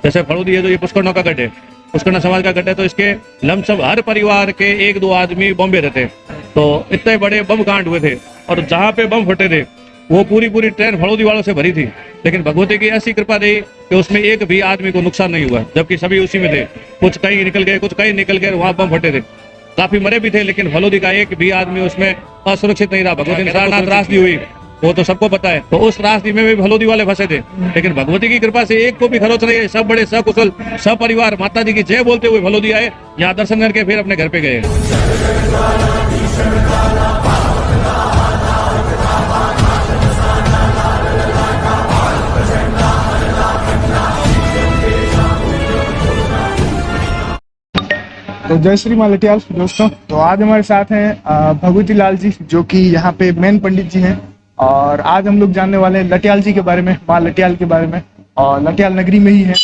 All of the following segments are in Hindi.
जैसे फड़ोदी है तो ये पुष्करणों का गढ़ है, पुष्करण समाज का गढ़ है, तो इसके लमसम हर परिवार के 1-2 आदमी बॉम्बे रहते। तो इतने बड़े बम कांड हुए थे और जहाँ पे बम फटे थे वो पूरी ट्रेन फड़ोदी वालों से भरी थी, लेकिन भगवती की ऐसी कृपा रही कि उसमें एक भी आदमी को नुकसान नहीं हुआ, जबकि सभी उसी में थे। कुछ कहीं निकल गए, कुछ कहीं निकल गए, वहां बम फटे थे, काफी मरे भी थे, लेकिन फलोदी का एक भी आदमी उसमें असुरक्षित नहीं रहा। भगवती ने सारनाथ त्रासदी हुई, वो तो सबको पता है, तो उस त्रासदी में भी फलोदी वाले फंसे थे, लेकिन भगवती की कृपा से एक को भी खरोच नहीं है। सब बड़े सकुशल सपरिवार माता जी की जय बोलते हुए फलोदी आए, यहाँ दर्शन करके फिर अपने घर पे गए। तो जय श्री मां लटियाल दोस्तों। तो आज हमारे साथ हैं भगवती लाल जी, जो कि यहाँ पे मेन पंडित जी हैं, और आज हम लोग जानने वाले हैं लटियाल जी के बारे में, मां लटियाल के बारे में, और लटियाल नगरी में ही हैं।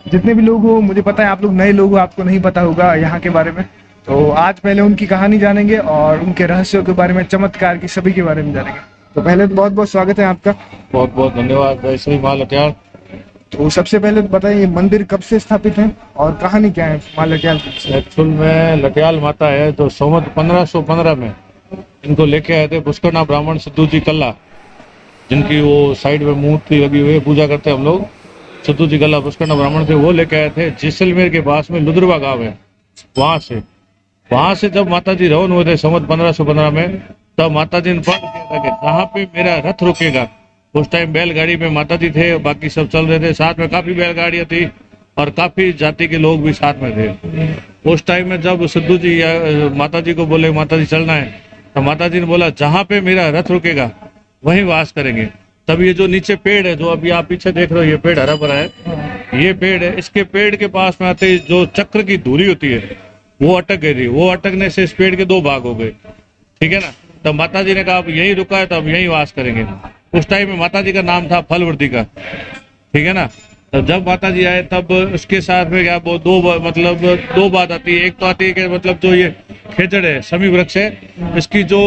जितने भी लोग हो, मुझे पता है आप लोग नए लोग हो, आपको नहीं पता होगा यहाँ के बारे में, तो आज पहले उनकी कहानी जानेंगे और उनके रहस्यों के बारे में, चमत्कार की सभी के बारे में जानेंगे। तो पहले तो बहुत बहुत स्वागत है आपका। बहुत बहुत धन्यवाद। जय श्री मां लटियाल। तो सबसे पहले तो बताइए, मंदिर कब से स्थापित है और कहानी क्या है मां लटियाल की? एक्चुअल में लटियाल माता है जो संवत 1515 में इनको लेके आए थे पुष्करणा ब्राह्मण सिद्धू जी कल्ला, जिनकी वो साइड में मूर्ति लगी हुई है, पूजा करते हैं हम लोग। सिद्धू जी कल्ला पुष्करणा ब्राह्मण थे, वो लेके आए थे जैसलमेर के पास में लुद्रवा गांव है, वहां से जब माता जी रवन हुए थे संवत 1515 में, तब माता जी ने प्रण किया था कि जहाँ पे मेरा रथ रुकेगा, उस टाइम बैलगाड़ी में माता जी थे, बाकी सब चल रहे थे, साथ में काफी बैलगाड़ियां थी और काफी जाति के लोग भी साथ में थे। उस टाइम में जब सिद्धू जी माता जी को बोले माता जी चलना है, तो माता जी ने बोला जहाँ पे मेरा रथ रुकेगा वहीं वास करेंगे। तब ये जो नीचे पेड़ है, जो अभी आप पीछे देख रहे हो, ये पेड़ हरा भरा है, ये पेड़ है, इसके पेड़ के पास में आते ही जो चक्र की धुरी होती है वो अटक गई थी। वो अटकने से इस पेड़ के 2 भाग हो गए, ठीक है ना। तब माता जी ने कहा अब यहीं रुका है तो अब यहीं वास करेंगे। उस टाइम में माता जी का नाम था फलवर्ती का, ठीक है ना। तब जब माता जी आए तब उसके साथ में क्या वो दो बात आती है। एक तो आती है कि मतलब जो ये खेजड़ है, समी वृक्ष है, इसकी जो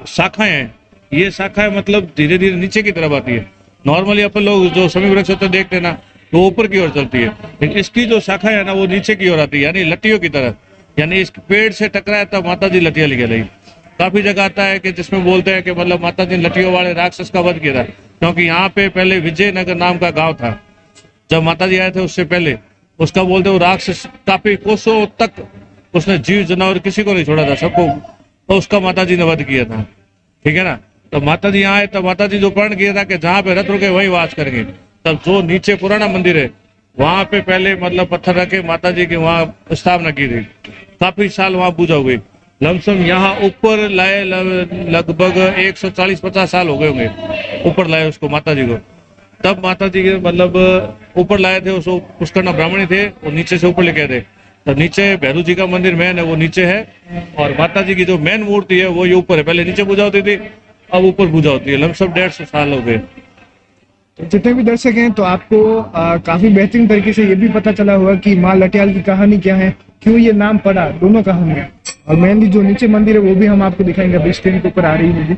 शाखाएं हैं, ये शाखाएं मतलब धीरे धीरे नीचे की तरफ आती है। नॉर्मली अपन लोग जो समी वृक्ष होते देखते हैं ना, तो ऊपर की ओर चलती है, लेकिन इसकी जो शाखाएं है ना वो नीचे की ओर आती है, यानी लट्टियों की तरह। यानी इस पेड़ से टकराया तब माता जी लटिया लिखे रही। काफी जगह आता है कि जिसमें बोलते हैं कि मतलब माता जी ने लटियों वाले राक्षस का वध किया था, क्योंकि यहाँ पे पहले विजयनगर नाम का गांव था। जब माता जी आए थे उससे पहले उसका बोलते वो राक्षस काफी कोसों तक उसने जीव जानवर किसी को नहीं छोड़ा था, सबको, तो उसका माता जी ने वध किया था, ठीक है ना। तो माता जी यहाँ आए तब माता जी जो प्रण किया था कि जहाँ पे रथ रुके वही वास करेंगे। तब जो नीचे पुराना मंदिर है वहां पे पहले मतलब पत्थर रखे माता जी की वहां स्थापना की थी। काफी साल वहां पूजा हुई। लमसम यहाँ ऊपर लाए लगभग 140-50 साल हो गए होंगे ऊपर लाए उसको माता जी को। तब माता जी के मतलब ऊपर लाए थे उसको, पुष्करणा ब्राह्मणी थे, वो नीचे से ऊपर लेके आए थे। तब नीचे भैरू जी का मंदिर मेन है वो नीचे है, और माता जी की जो मेन मूर्ति है वो ये ऊपर है। पहले नीचे पूजा होती थी, अब ऊपर पूजा होती है। लमसम 150 साल हो गए। तो जितने भी दर्शक हैं, तो आपको काफी बेहतरीन तरीके से ये भी पता चला होगा कि मां लटियाल की कहानी क्या है, क्यों ये नाम पड़ा, दोनों कहानियां। और मेनली जो नीचे मंदिर है वो भी हम आपको दिखाएंगे, अभी स्क्रीन के ऊपर आ रही होगी।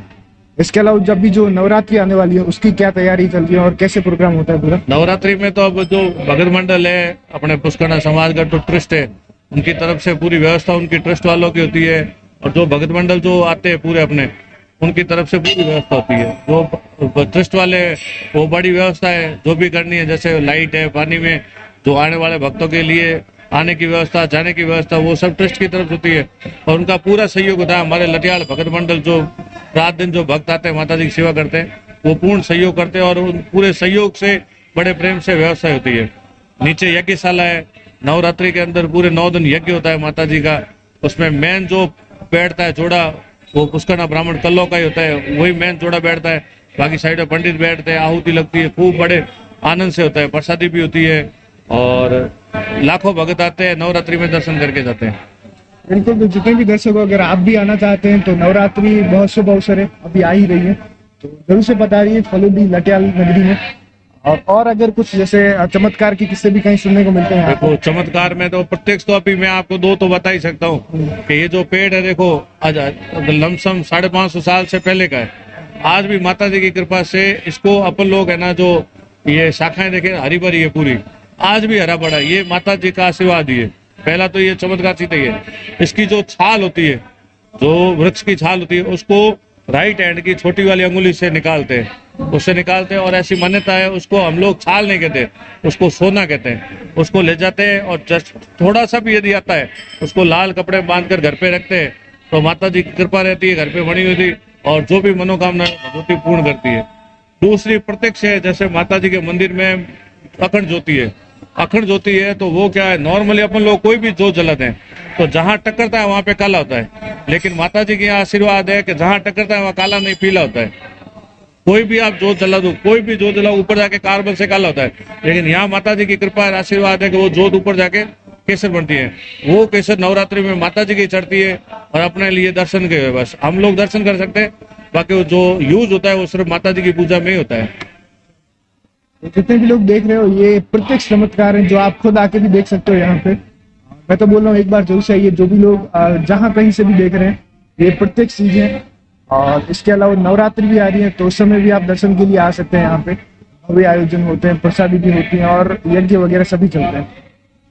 इसके अलावा जब भी जो नवरात्रि आने वाली है उसकी क्या तैयारी चल रही है और कैसे प्रोग्राम होता है पूरा? नवरात्रि में तो अब जो भगत मंडल है अपने पुष्करणा समाज का जो ट्रस्ट है, उनकी तरफ से पूरी व्यवस्था उनकी ट्रस्ट वालों की होती है, और जो भगत मंडल जो आते हैं पूरे अपने, उनकी तरफ से पूरी व्यवस्था होती है। जो ट्रस्ट वाले वो बड़ी व्यवस्था है जो भी करनी है, जैसे लाइट है, पानी में जो आने वाले भक्तों के लिए आने की व्यवस्था, जाने की व्यवस्था, वो सब ट्रस्ट की तरफ होती है, और उनका पूरा सहयोग होता है। हमारे लटियाल भगत मंडल जो रात दिन जो भक्त आते हैं माता जी की सेवा करते हैं, वो पूर्ण सहयोग करते हैं, और उन पूरे सहयोग से बड़े प्रेम से व्यवस्था होती है। नीचे यज्ञशाला है, नवरात्रि के अंदर पूरे 9 दिन यज्ञ होता है माता जी का। उसमें मेन जो बैठता है जोड़ा वो पुष्करणा ब्राह्मण कल्लों का ही होता है, वही मेन जोड़ा बैठता है। बाकी साइड में पंडित बैठते हैं, आहुति लगती है, खूब बड़े आनंद से होता है, प्रसादी भी होती है, और लाखों भक्त आते हैं नवरात्रि में दर्शन करके जाते हैं। बिल्कुल। तो जितने भी दर्शक हो, अगर आप भी आना चाहते हैं तो नवरात्रि बहुत शुभ अवसर है, अभी आ ही रही है, तो जरूर से बता रही है फलोदी लटियाल नगरी में। और अगर कुछ जैसे चमत्कार की किस्से भी कहीं सुनने को मिलते हैं? देखो चमत्कार में तो प्रत्यक्ष तो अभी मैं आपको 2 तो बता ही सकता हूँ कि ये जो पेड़ है देखो आज लमसम 550 साल से पहले का है। आज भी माता जी की कृपा से इसको अपन लोग है ना, जो ये शाखाएं देखे हरी भरी है पूरी, आज भी हरा भरा। ये माता जी का आशीर्वाद ही है। पहला तो ये चमत्कार चीज है, इसकी जो छाल होती है, जो वृक्ष की छाल होती है, उसको राइट हैंड की छोटी वाली अंगुली से निकालते हैं, उससे निकालते हैं। और ऐसी मान्यता है, उसको हम लोग छाल नहीं कहते, उसको सोना कहते हैं। उसको ले जाते हैं और जस्ट थोड़ा सा भी यदि आता है, उसको लाल कपड़े बांध कर घर पे रखते हैं, तो माता जी की कृपा रहती है, घर पे बनी हुई थी, और जो भी मनोकामना भगवती पूर्ण करती है। दूसरी प्रत्यक्ष है, जैसे माता जी के मंदिर में अखंड ज्योति है। अखंड ज्योति है तो वो क्या है, नॉर्मली अपन लोग कोई भी जोत जलाते हैं तो जहां टकरता है वहां पे काला होता है, लेकिन माता जी के यहाँ आशीर्वाद है कि जहां टकरता है वहां काला नहीं, पीला होता है। कोई भी आप जोत जला दो, कोई भी जोत जलाओ, ऊपर जाके कार्बन से काला होता है, लेकिन यहाँ माता जी की कृपा है, आशीर्वाद है कि वो जोत ऊपर जाके केसर बनती है। वो केसर नवरात्रि में माता जी की चढ़ती है और अपने लिए दर्शन के हुए बस हम लोग दर्शन कर सकते हैं, बाकी वो जो यूज होता है वो सिर्फ माता जी की पूजा में ही होता है। जितने भी लोग देख रहे हो, ये प्रत्यक्ष चमत्कार है जो आप खुद आके भी देख सकते हो यहाँ पे। मैं तो बोल रहा हूँ एक बार जरूर से आइए, जो भी लोग जहाँ कहीं से भी देख रहे हैं, ये प्रत्यक्ष चीज है। और इसके अलावा नवरात्रि भी आ रही है, तो उस समय भी आप दर्शन के लिए आ सकते हैं। यहाँ पे भव्य आयोजन होते हैं, प्रसादी भी होती है और यज्ञ वगैरह सभी चलते हैं।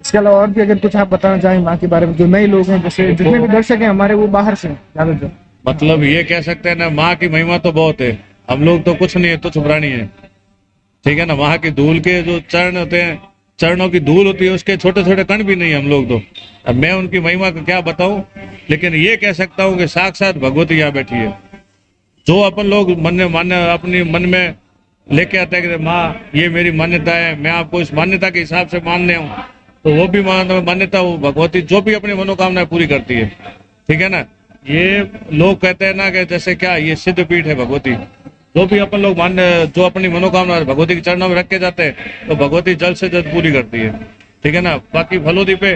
इसके अलावा और भी अगर कुछ आप बताना चाहें माँ के बारे में, जो नए लोग हैं, जैसे जितने भी दर्शक हैं हमारे, वो बाहर से ज्यादातर। मतलब ये कह सकते हैं ना, माँ की महिमा तो बहुत है, हम लोग तो कुछ नहीं है, तुच्छ प्राणी है, ठीक है ना। वहां की धूल के जो चरण होते हैं, चरणों की धूल होती है, उसके छोटे छोटे कण भी नहीं हम लोग तो। अब मैं उनकी महिमा को क्या बताऊं, लेकिन ये कह सकता हूं कि साक्षात भगवती यहाँ बैठी है। जो अपन लोग अपनी मन में लेके आते हैं कि माँ ये मेरी मान्यता है, मैं आपको इस मान्यता के हिसाब से मानने हूँ, तो वो भी मान्यता वो भगवती जो भी अपनी मनोकामना पूरी करती है, ठीक है ना। ये लोग कहते हैं ना कि जैसे क्या ये सिद्ध पीठ है भगवती, जो भी अपन लोग जो अपनी मनोकामना भगवती के चरणों में रख के जाते हैं तो भगवती जल्द से जल्द पूरी करती है, ठीक है ना। बाकी फलोदी पे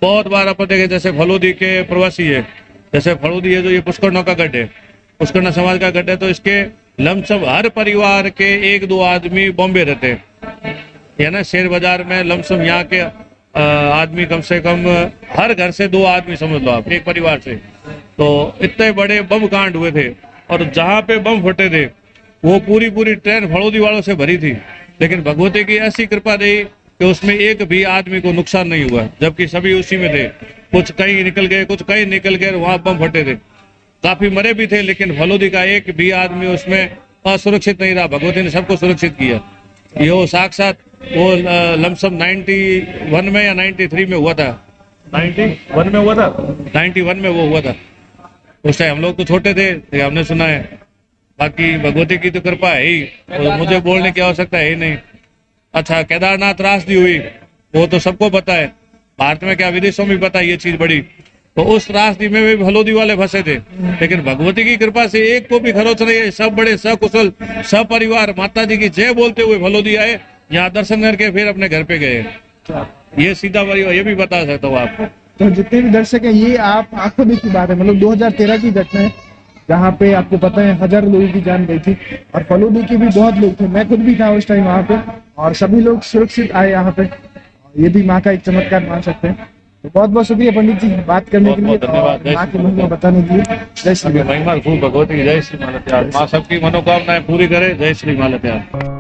बहुत बार अपन देखे, जैसे फलोदी के प्रवासी है, जैसे फलोदी है जो ये पुष्करणों का गढ़ है, पुष्करण समाज का गढ़ है, तो इसके लमसम हर परिवार के 1-2 आदमी बॉम्बे रहते हैं, है ना। शेयर बाजार में लमसम यहाँ के आदमी कम से कम हर घर से 2 आदमी समझ लो आप, एक परिवार से। तो इतने बड़े बम कांड हुए थे, और जहां पे बम फटे थे वो पूरी ट्रेन फड़ौदी वालों से भरी थी, लेकिन भगवती की ऐसी कृपा रही कि उसमें एक भी आदमी को नुकसान नहीं हुआ, जबकि सभी उसी में थे। कुछ कहीं निकल गए, कुछ कहीं निकल गए, वहां बम फटे थे, काफी मरे भी थे, लेकिन फलोदी का एक भी आदमी उसमें असुरक्षित नहीं रहा। भगवती ने सबको सुरक्षित किया। ये वो साक्षात वो लमसम 91 में या 93 में हुआ था, 91 में हुआ था, 91 में वो हुआ था। उस टाइम हम लोग तो छोटे थे, हमने सुना है। बाकी भगवती की तो कृपा है ही, तो मुझे बोलने की आवश्यकता है ही नहीं। अच्छा, केदारनाथ त्रासदी हुई, वो तो सबको पता है, भारत में क्या विदेशों में पता है ये चीज बड़ी। तो उस त्रासदी में भी फलोदी वाले फंसे थे, लेकिन भगवती की कृपा से एक को भी खरोच नहीं है, सब बड़े सकुशल सपरिवार माता जी की जय बोलते हुए फलोदी आए, यहाँ दर्शन करके फिर अपने घर पे गए। ये सीधा परिवार, ये भी बता सकता हूँ आपको। तो जितने भी दर्शक हैं, ये आप आंखों देखी बात है, मतलब 2013 की घटना है, जहाँ पे आपको पता है 1000 लोगों की जान गई थी, और फलूदी के भी बहुत लोग थे, मैं खुद भी था उस टाइम वहाँ पे, और सभी लोग सुरक्षित आए यहाँ पे। ये भी माँ का एक चमत्कार मान सकते हैं। तो बहुत बहुत शुक्रिया पंडित जी बात करने के लिए, धन्यवाद। माँ की महिमा बताने के लिए। जय श्री राम। महिमा खूब भगवती, जय श्री मालत्याल। माँ सबकी मनोकामनाएं पूरी करे, जय श्री मालत्याल।